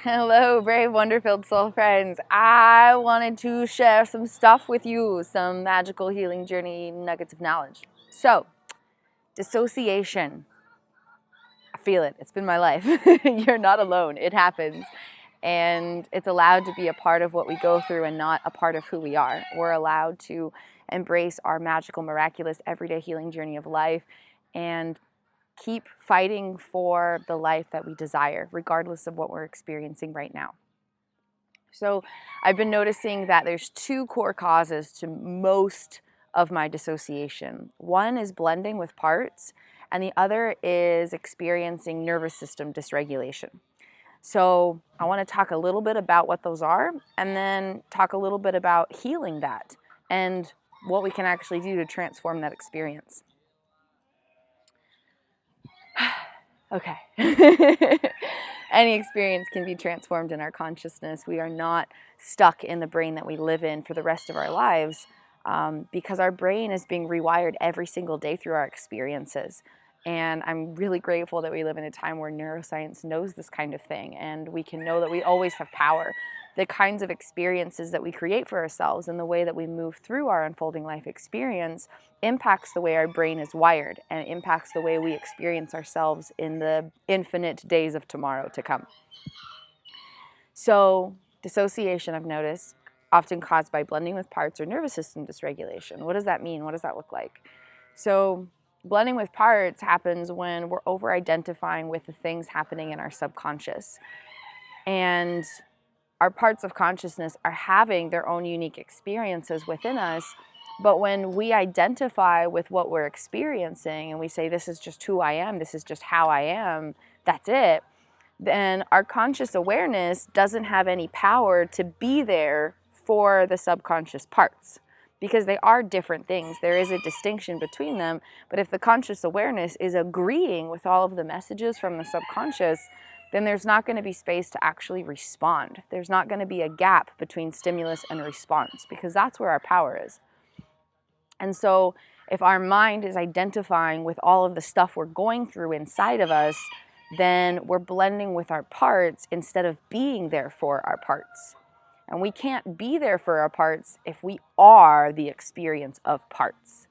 Hello, brave, wonder-filled soul friends. I wanted to share some stuff with you, some magical healing journey nuggets of knowledge. So, dissociation. I feel it. It's been my life. You're not alone. It happens. And it's allowed to be a part of what we go through and not a part of who we are. We're allowed to embrace our magical, miraculous, everyday healing journey of life and keep fighting for the life that we desire, regardless of what we're experiencing right now. So I've been noticing that there's two core causes to most of my dissociation. One is blending with parts, and the other is experiencing nervous system dysregulation. So I want to talk a little bit about what those are, and then talk a little bit about healing that and what we can actually do to transform that experience. Okay. Any experience can be transformed in our consciousness. We are not stuck in the brain that we live in for the rest of our lives because our brain is being rewired every single day through our experiences. And I'm really grateful that we live in a time where neuroscience knows this kind of thing, and we can know that we always have power. The kinds of experiences that we create for ourselves and the way that we move through our unfolding life experience impacts the way our brain is wired, and it impacts the way we experience ourselves in the infinite days of tomorrow to come. So, dissociation, I've noticed, often caused by blending with parts or nervous system dysregulation. What does that mean? What does that look like? So, blending with parts happens when we're over-identifying with the things happening in our subconscious. And our parts of consciousness are having their own unique experiences within us, but when we identify with what we're experiencing and we say, this is just who I am, this is just how I am, that's it, then our conscious awareness doesn't have any power to be there for the subconscious parts, because they are different things. There is a distinction between them, but if the conscious awareness is agreeing with all of the messages from the subconscious, then there's not going to be space to actually respond. There's not going to be a gap between stimulus and response, because that's where our power is. And so if our mind is identifying with all of the stuff we're going through inside of us, then we're blending with our parts instead of being there for our parts. And we can't be there for our parts if we are the experience of parts.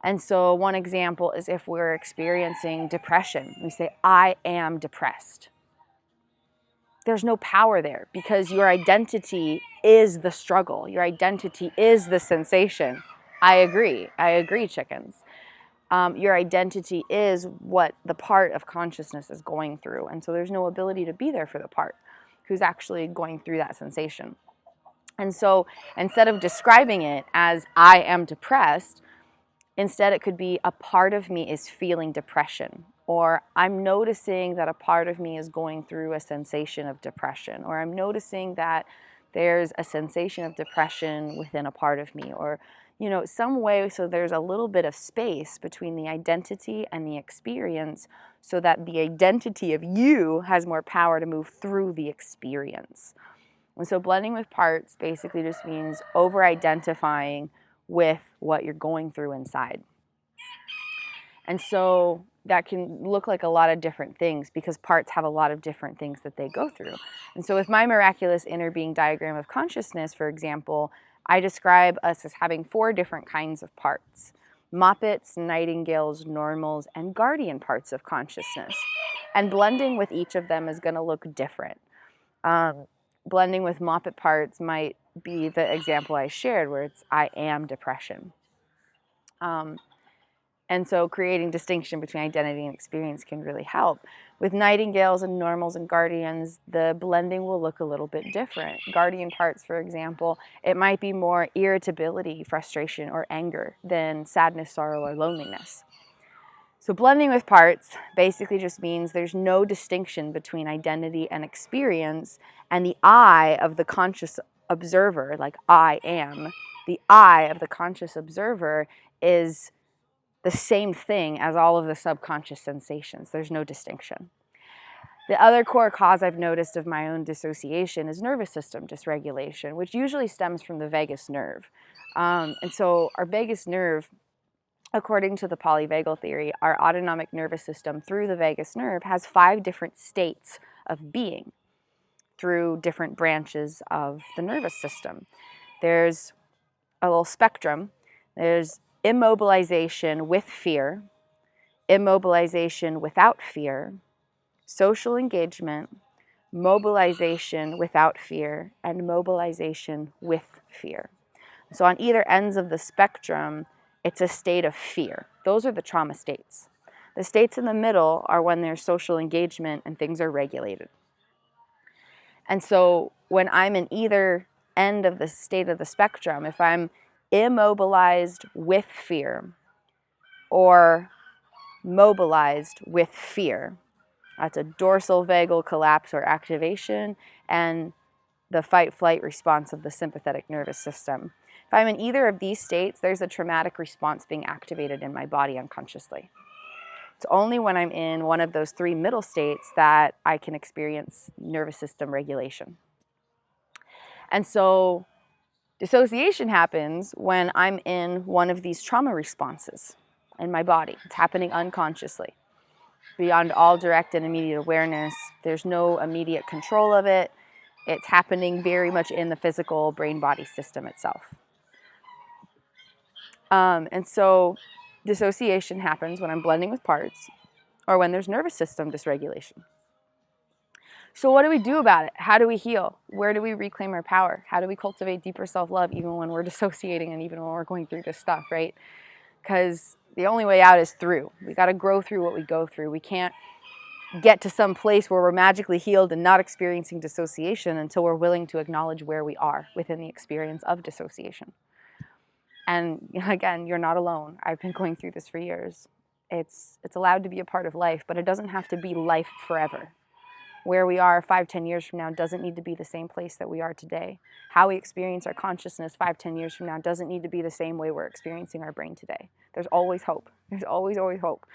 And so one example is if we're experiencing depression. We say, I am depressed. There's no power there because your identity is the struggle. Your identity is the sensation. I agree, chickens. Your identity is what the part of consciousness is going through. And so there's no ability to be there for the part who's actually going through that sensation. And so instead of describing it as I am depressed, instead it could be a part of me is feeling depression, or I'm noticing that a part of me is going through a sensation of depression, or I'm noticing that there's a sensation of depression within a part of me, or some way so there's a little bit of space between the identity and the experience so that the identity of you has more power to move through the experience. And so blending with parts basically just means over-identifying with what you're going through inside. And so that can look like a lot of different things because parts have a lot of different things that they go through. And so with my miraculous inner being diagram of consciousness, for example, I describe us as having 4 different kinds of parts: moppets, nightingales, normals, and guardian parts of consciousness. And blending with each of them is going to look different. Blending with moppet parts might be the example I shared where it's I am depression. And so creating distinction between identity and experience can really help. With nightingales and normals and guardians, the blending will look a little bit different. Guardian parts, for example, it might be more irritability, frustration, or anger than sadness, sorrow, or loneliness. So blending with parts basically just means there's no distinction between identity and experience, and the I of the conscious observer, like I am, the I of the conscious observer is the same thing as all of the subconscious sensations. There's no distinction. The other core cause I've noticed of my own dissociation is nervous system dysregulation, which usually stems from the vagus nerve. And so our vagus nerve, according to the polyvagal theory, our autonomic nervous system through the vagus nerve has 5 different states of being. through different branches of the nervous system. There's a little spectrum. There's immobilization with fear, immobilization without fear, social engagement, mobilization without fear, and mobilization with fear. So on either ends of the spectrum, it's a state of fear. Those are the trauma states. The states in the middle are when there's social engagement and things are regulated. And so when I'm in either end of the state of the spectrum, if I'm immobilized with fear or mobilized with fear, that's a dorsal vagal collapse or activation and the fight-flight response of the sympathetic nervous system. If I'm in either of these states, there's a traumatic response being activated in my body unconsciously. It's only when I'm in one of those three middle states that I can experience nervous system regulation. And so dissociation happens when I'm in one of these trauma responses in my body. It's happening unconsciously. Beyond all direct and immediate awareness, there's no immediate control of it. It's happening very much in the physical brain-body system itself. And so dissociation happens when I'm blending with parts or when there's nervous system dysregulation. So what do we do about it? How do we heal? Where do we reclaim our power? How do we cultivate deeper self-love even when we're dissociating and even when we're going through this stuff, right? Because the only way out is through. We got to grow through what we go through. We can't get to some place where we're magically healed and not experiencing dissociation until we're willing to acknowledge where we are within the experience of dissociation. And again, you're not alone. I've been going through this for years. It's allowed to be a part of life, but it doesn't have to be life forever. Where we are 5-10 years from now doesn't need to be the same place that we are today. How we experience our consciousness 5-10 years from now doesn't need to be the same way we're experiencing our brain today. There's always hope. There's always hope.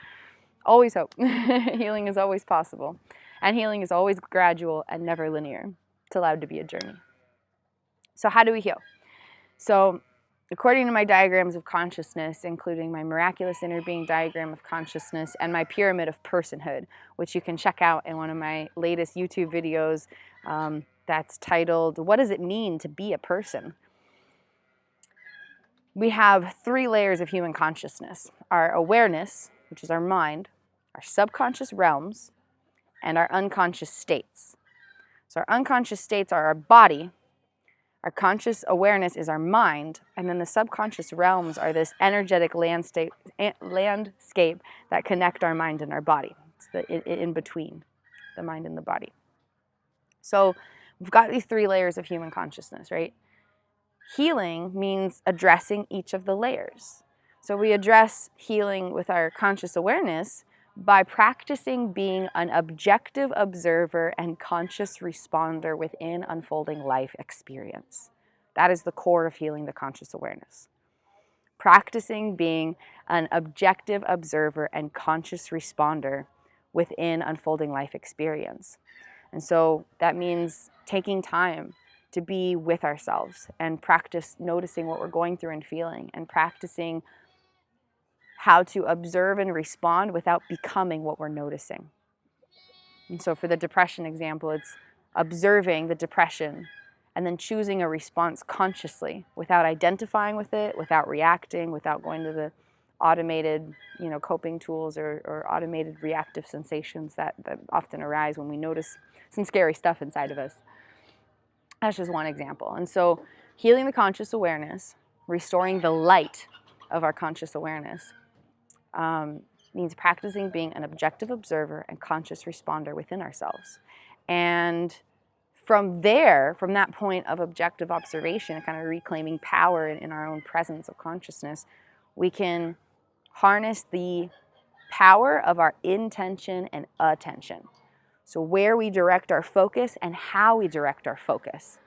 Always hope. Healing is always possible. And healing is always gradual and never linear. It's allowed to be a journey. So how do we heal? So according to my diagrams of consciousness, including my miraculous inner being diagram of consciousness and my pyramid of personhood, which you can check out in one of my latest YouTube videos that's titled, "What Does It Mean to Be a Person?" We have 3 layers of human consciousness: our awareness, which is our mind, our subconscious realms, and our unconscious states. So our unconscious states are our body, our conscious awareness is our mind, and then the subconscious realms are this energetic landscape that connect our mind and our body. It's the in between the mind and the body. So we've got these 3 layers of human consciousness, right? Healing means addressing each of the layers. So we address healing with our conscious awareness by practicing being an objective observer and conscious responder within unfolding life experience. That is the core of healing the conscious awareness. Practicing being an objective observer and conscious responder within unfolding life experience. And so that means taking time to be with ourselves and practice noticing what we're going through and feeling, and practicing how to observe and respond without becoming what we're noticing. And so for the depression example, it's observing the depression and then choosing a response consciously without identifying with it, without reacting, without going to the automated, coping tools or automated reactive sensations that often arise when we notice some scary stuff inside of us. That's just one example. And so healing the conscious awareness, restoring the light of our conscious awareness, means practicing being an objective observer and conscious responder within ourselves. And from there, from that point of objective observation, kind of reclaiming power in our own presence of consciousness, we can harness the power of our intention and attention. So where we direct our focus and how we direct our focus,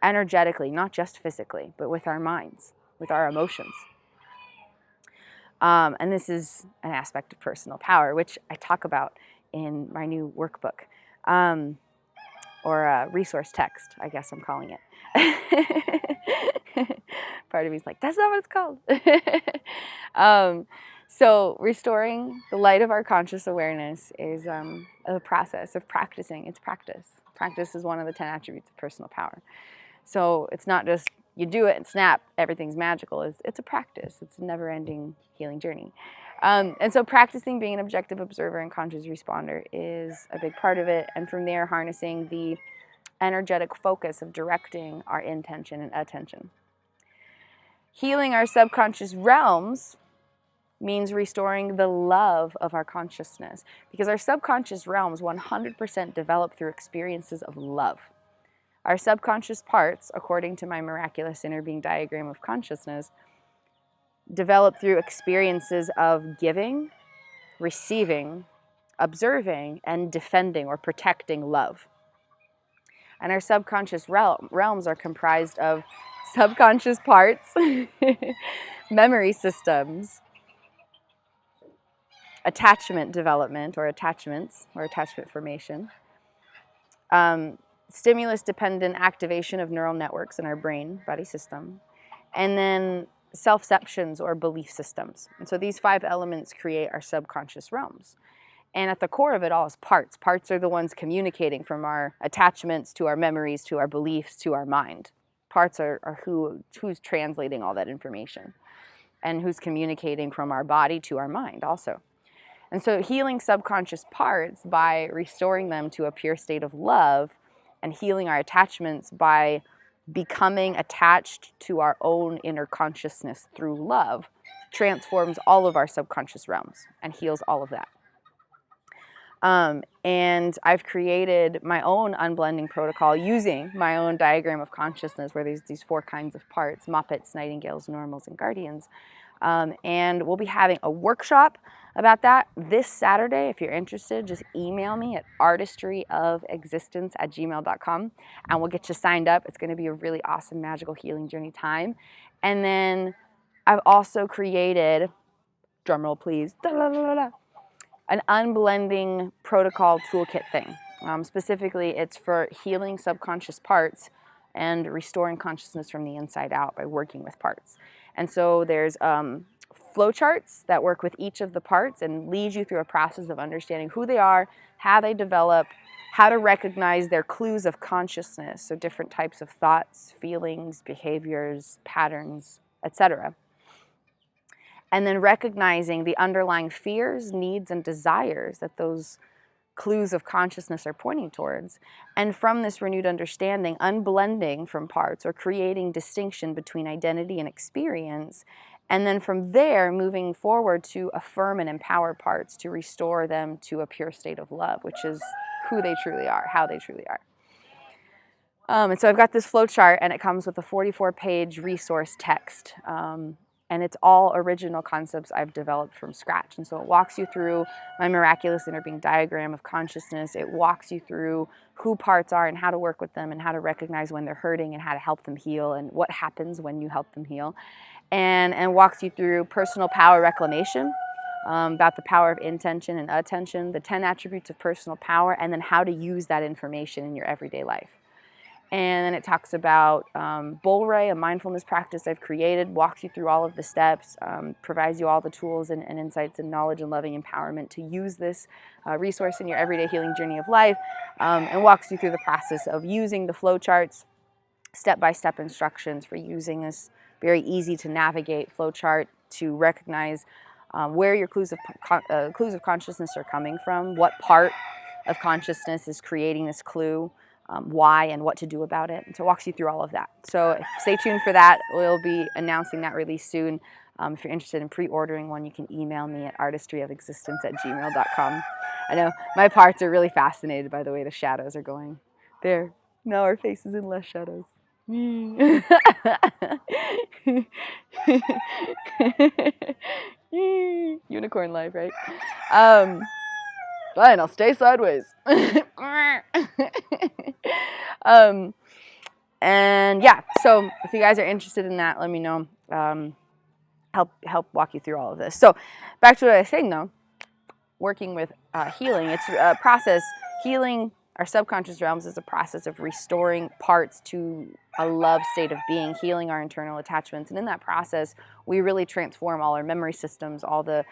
energetically, not just physically, but with our minds, with our emotions. And this is an aspect of personal power, which I talk about in my new workbook, or a resource text, I guess I'm calling it. Part of me is like, that's not what it's called. So restoring the light of our conscious awareness is a process of practicing. It's practice. Practice is one of the 10 attributes of personal power. So it's not just you do it and snap, everything's magical. It's a practice. It's a never-ending healing journey. And so practicing being an objective observer and conscious responder is a big part of it. And from there, harnessing the energetic focus of directing our intention and attention. Healing our subconscious realms means restoring the love of our consciousness, because our subconscious realms 100% develop through experiences of love. Our subconscious parts, according to my miraculous inner being diagram of consciousness, develop through experiences of giving, receiving, observing, and defending or protecting love. And our subconscious realms are comprised of subconscious parts, memory systems, attachment development or attachments or attachment formation, stimulus-dependent activation of neural networks in our brain, body system, and then self-ceptions or belief systems. And so these 5 elements create our subconscious realms. And at the core of it all is parts. Parts are the ones communicating from our attachments to our memories, to our beliefs, to our mind. Parts are who's translating all that information and who's communicating from our body to our mind also. And so healing subconscious parts by restoring them to a pure state of love and healing our attachments by becoming attached to our inner inner consciousness through love transforms all of our subconscious realms and heals all of that. And I've created my own unblending protocol using my own diagram of consciousness where there's these 4 kinds of parts: Muppets, Nightingales, Normals, and Guardians. And we'll be having a workshop about that this Saturday. If you're interested, just email me at artistryofexistence@gmail.com and we'll get you signed up. It's going to be a really awesome magical healing journey time. And then I've also created, drumroll please, an unblending protocol toolkit thing. Specifically, it's for healing subconscious parts and restoring consciousness from the inside out by working with parts. And so there's flowcharts that work with each of the parts and lead you through a process of understanding who they are, how they develop, how to recognize their clues of consciousness, so different types of thoughts, feelings, behaviors, patterns, etc. And then recognizing the underlying fears, needs, and desires that those clues of consciousness are pointing towards. And from this renewed understanding, unblending from parts or creating distinction between identity and experience. And then from there, moving forward to affirm and empower parts to restore them to a pure state of love, which is who they truly are, how they truly are. And so I've got this flowchart, and it comes with a 44-page resource text. And it's all original concepts I've developed from scratch. And so it walks you through my miraculous inner being diagram of consciousness. It walks you through who parts are and how to work with them and how to recognize when they're hurting and how to help them heal and what happens when you help them heal. And walks you through personal power reclamation, about the power of intention and attention, the 10 attributes of personal power, and then how to use that information in your everyday life. And then it talks about Bullray, a mindfulness practice I've created, walks you through all of the steps, provides you all the tools and insights and knowledge and loving empowerment to use this resource in your everyday healing journey of life, and walks you through the process of using the flowcharts, step-by-step instructions for using this very easy to navigate flowchart to recognize where your clues of consciousness are coming from, what part of consciousness is creating this clue, why and what to do about it. And so it walks you through all of that. So stay tuned for that. We'll be announcing that release soon. If you're interested in pre-ordering one, you can email me at artistryofexistence@gmail.com. I know my parts are really fascinated by the way the shadows are going. There, now our face is in less shadows. Unicorn life, right? Fine, I'll stay sideways. And yeah, so if you guys are interested in that, let me know. Help walk you through all of this. So back to what I was saying though, working with healing, it's a process. Healing Our subconscious realms is a process of restoring parts to a love state of being, healing our internal attachments. And in that process, we really transform all our memory systems, all the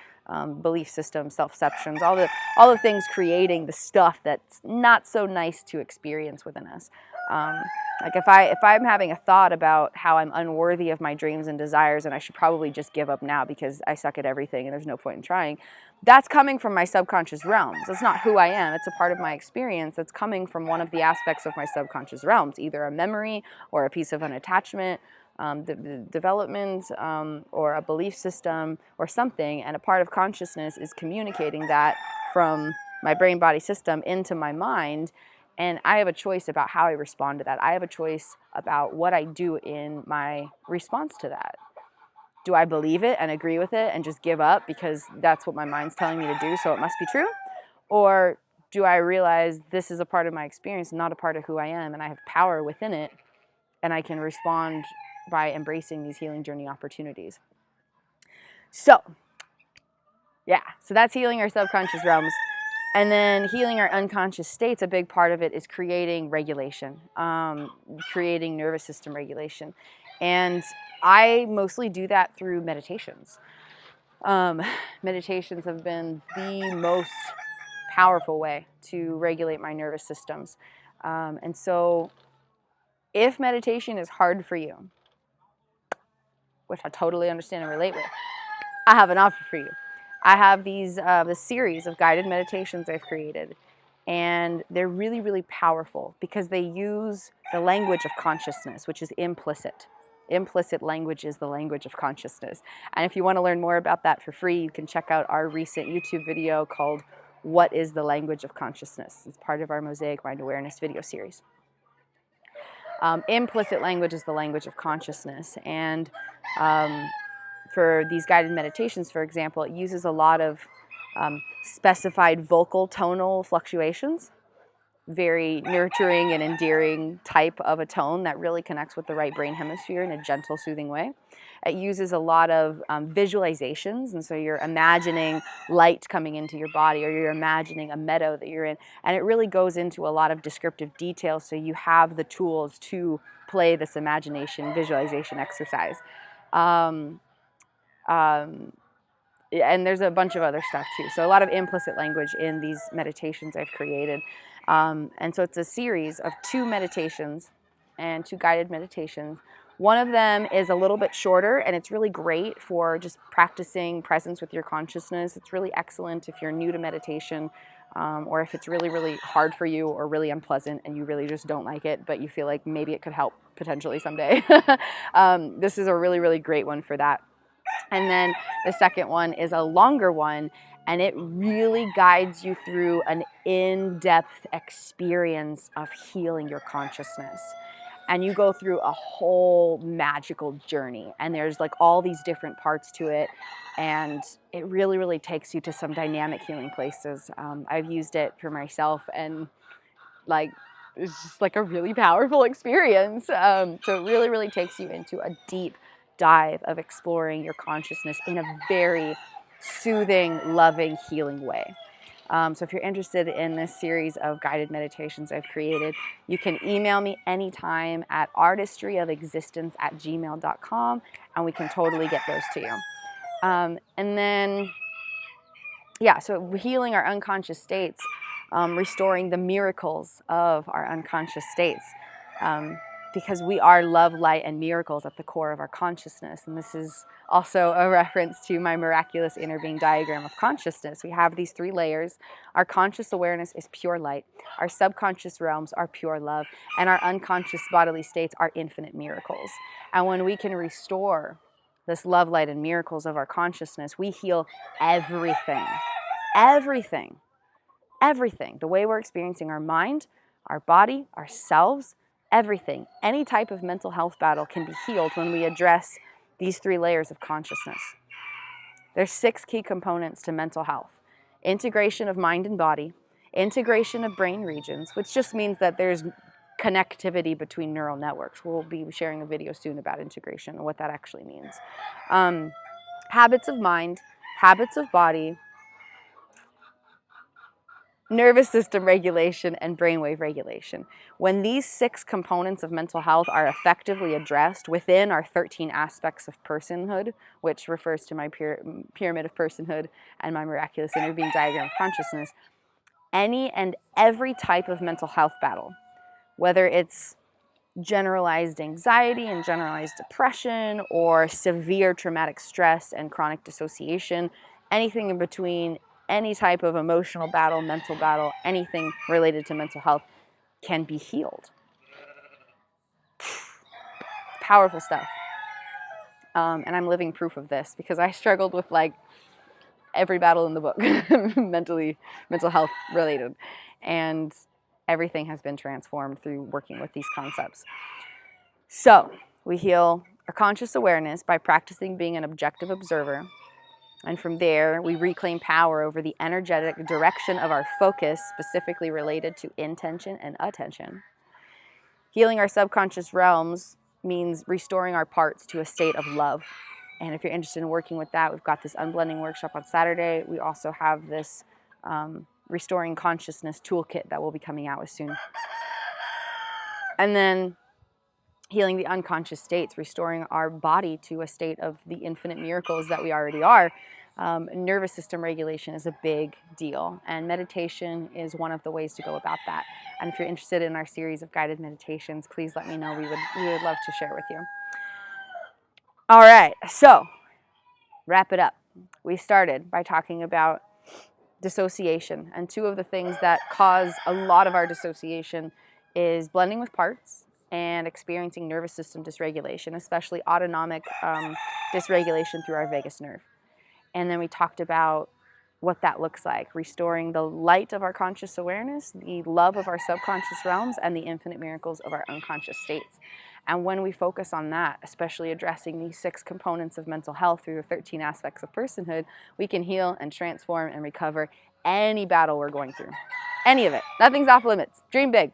belief systems, self-perceptions, all the things creating the stuff that's not so nice to experience within us. Like if I'm having a thought about how I'm unworthy of my dreams and desires and I should probably just give up now because I suck at everything and there's no point in trying, that's coming from my subconscious realms. That's not who I am. It's a part of my experience that's coming from one of the aspects of my subconscious realms, either a memory or a piece of an attachment, development, or a belief system or something. And a part of consciousness is communicating that from my brain-body system into my mind. And I have a choice about how I respond to that. I have a choice about what I do in my response to that. Do I believe it and agree with it and just give up because that's what my mind's telling me to do, so it must be true? Or do I realize this is a part of my experience, not a part of who I am, and I have power within it, and I can respond by embracing these healing journey opportunities? So, yeah, so that's healing our subconscious realms. And then healing our unconscious states, a big part of it is creating regulation, creating nervous system regulation. And I mostly do that through meditations. Meditations have been the most powerful way to regulate my nervous systems. And so if meditation is hard for you, which I totally understand and relate with, I have an offer for you. I have this series of guided meditations I've created, and they're really, really powerful because they use the language of consciousness, which is implicit. Implicit language is the language of consciousness. And if you want to learn more about that for free, you can check out our recent YouTube video called What is the Language of Consciousness? It's part of our Mosaic Mind Awareness video series. Implicit language is the language of consciousness. And for these guided meditations, for example, it uses a lot of specified vocal tonal fluctuations, very nurturing and endearing type of a tone that really connects with the right brain hemisphere in a gentle, soothing way. It uses a lot of visualizations, and so you're imagining light coming into your body, or you're imagining a meadow that you're in, and it really goes into a lot of descriptive detail so you have the tools to play this imagination visualization exercise. And there's a bunch of other stuff too. So a lot of implicit language in these meditations I've created. And so it's a series of 2 meditations and 2 guided meditations. One of them is a little bit shorter, and it's really great for just practicing presence with your consciousness. It's really excellent if you're new to meditation, or if it's really, really hard for you or really unpleasant and you really just don't like it, but you feel like maybe it could help potentially someday. This is a really, really great one for that. And then the second one is a longer one, and it really guides you through an in-depth experience of healing your consciousness. And you go through a whole magical journey, and there's like all these different parts to it, and it really, really takes you to some dynamic healing places. I've used it for myself, and like it's just like a really powerful experience. So it really, really takes you into a deep dive of exploring your consciousness in a very soothing, loving, healing way. So if you're interested in this series of guided meditations I've created, you can email me anytime at artistryofexistence@gmail.com, and we can totally get those to you. And then, yeah, so healing our unconscious states, restoring the miracles of our unconscious states. Because we are love, light, and miracles at the core of our consciousness. And this is also a reference to my miraculous inner being diagram of consciousness. We have these 3 layers. Our conscious awareness is pure light. Our subconscious realms are pure love. And our unconscious bodily states are infinite miracles. And when we can restore this love, light, and miracles of our consciousness, we heal everything. Everything. Everything. The way we're experiencing our mind, our body, ourselves, everything. Any type of mental health battle can be healed when we address these 3 layers of consciousness. There's 6 key components to mental health. Integration of mind and body, integration of brain regions, which just means that there's connectivity between neural networks. We'll be sharing a video soon about integration and what that actually means. Habits of mind, habits of body, nervous system regulation, and brainwave regulation. When these 6 components of mental health are effectively addressed within our 13 aspects of personhood, which refers to my pyramid of personhood and my miraculous inner being diagram of consciousness, any and every type of mental health battle, whether it's generalized anxiety and generalized depression, or severe traumatic stress and chronic dissociation, anything in between, any type of emotional battle, mental battle, anything related to mental health can be healed. Powerful stuff. And I'm living proof of this because I struggled with like every battle in the book, mental health related. And everything has been transformed through working with these concepts. So we heal our conscious awareness by practicing being an objective observer. And from there, we reclaim power over the energetic direction of our focus, specifically related to intention and attention. Healing our subconscious realms means restoring our parts to a state of love. And if you're interested in working with that, we've got this unblending workshop on Saturday. We also have this restoring consciousness toolkit that will be coming out with soon. And then healing the unconscious states, restoring our body to a state of the infinite miracles that we already are. Nervous system regulation is a big deal, and meditation is one of the ways to go about that. And if you're interested in our series of guided meditations, please let me know. We would love to share with you. All right, so wrap it up. We started by talking about dissociation, and 2 of the things that cause a lot of our dissociation is blending with parts and experiencing nervous system dysregulation, especially autonomic dysregulation through our vagus nerve. And then we talked about what that looks like, restoring the light of our conscious awareness, the love of our subconscious realms, and the infinite miracles of our unconscious states. And when we focus on that, especially addressing these 6 components of mental health through the 13 aspects of personhood, we can heal and transform and recover any battle we're going through. Any of it. Nothing's off limits. Dream big.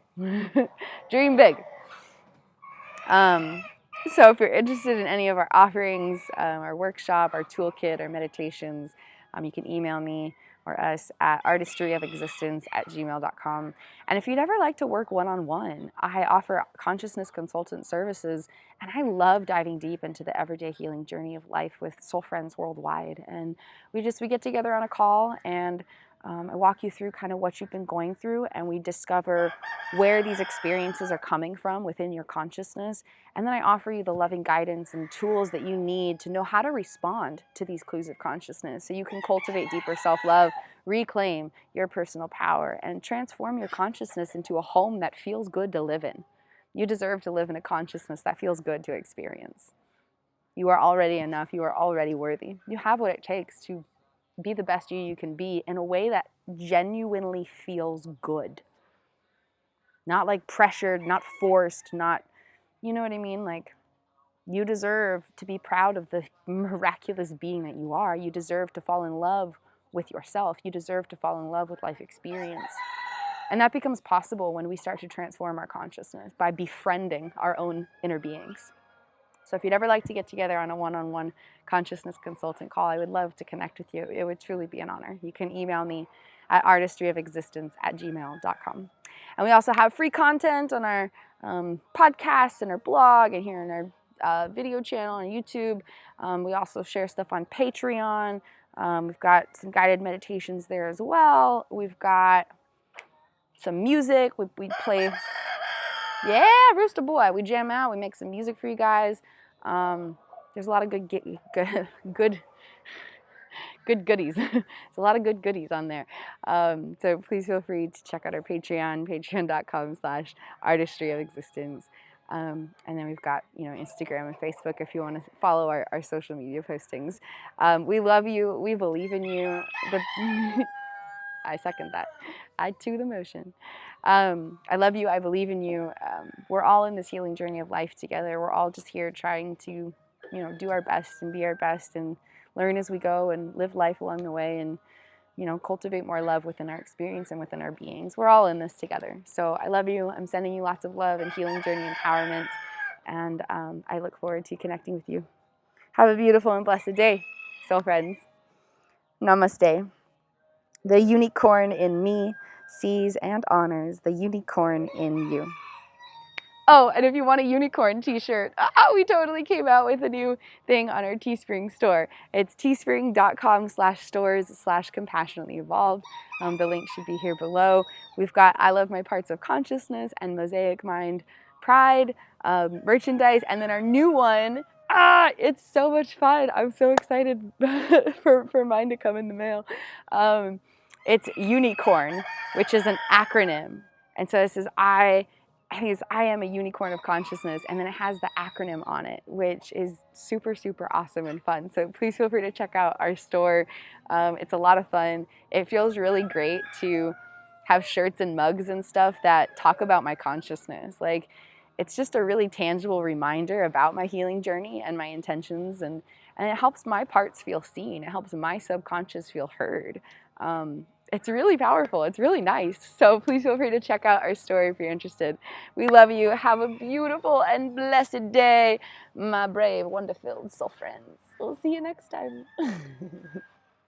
Dream big. So if you're interested in any of our offerings, our workshop, our toolkit, our meditations, you can email me or us at artistryofexistence@gmail.com. And if you'd ever like to work one-on-one, I offer consciousness consultant services, and I love diving deep into the everyday healing journey of life with soul friends worldwide. And we get together on a call, and I walk you through kind of what you've been going through, and we discover where these experiences are coming from within your consciousness. And then I offer you the loving guidance and tools that you need to know how to respond to these clues of consciousness so you can cultivate deeper self-love, reclaim your personal power, and transform your consciousness into a home that feels good to live in. You deserve to live in a consciousness that feels good to experience. You are already enough. You are already worthy. You have what it takes to be the best you can be in a way that genuinely feels good. Not like pressured, not forced, not, you know what I mean? Like, you deserve to be proud of the miraculous being that you are. You deserve to fall in love with yourself. You deserve to fall in love with life experience. And that becomes possible when we start to transform our consciousness by befriending our own inner beings. So if you'd ever like to get together on a one-on-one consciousness consultant call, I would love to connect with you. It would truly be an honor. You can email me at artistryofexistence@gmail.com. And we also have free content on our podcast and our blog and here in our video channel on YouTube. We also share stuff on Patreon. We've got some guided meditations there as well. We've got some music. We play... Yeah, Rooster Boy. We jam out. We make some music for you guys. There's a lot of good goodies. There's a lot of good goodies on there. So please feel free to check out our Patreon, patreon.com/artistryofexistence. And then we've got, Instagram and Facebook if you want to follow our social media postings. We love you. We believe in you. I second that. I to the motion. I love you. I believe in you. We're all in this healing journey of life together. We're all just here trying to, do our best and be our best and learn as we go and live life along the way and, cultivate more love within our experience and within our beings. We're all in this together. So I love you. I'm sending you lots of love and healing journey empowerment. And I look forward to connecting with you. Have a beautiful and blessed day, soul friends. Namaste. The unicorn in me sees and honors the unicorn in you. Oh, and if you want a unicorn t-shirt, we totally came out with a new thing on our Teespring store. It's teespring.com/stores/compassionately evolved. The link should be here below. We've got I Love My Parts of Consciousness and Mosaic Mind Pride merchandise, and then our new one, it's so much fun. I'm so excited for mine to come in the mail. It's Unicorn, which is an acronym. And so this is I am a unicorn of consciousness, and then it has the acronym on it, which is super, super awesome and fun. So please feel free to check out our store. It's a lot of fun. It feels really great to have shirts and mugs and stuff that talk about my consciousness. Like, it's just a really tangible reminder about my healing journey and my intentions, and it helps my parts feel seen. It helps my subconscious feel heard. It's really powerful. It's really nice. So please feel free to check out our store if you're interested. We love you. Have a beautiful and blessed day, my brave, wonder-filled soul friends. We'll see you next time.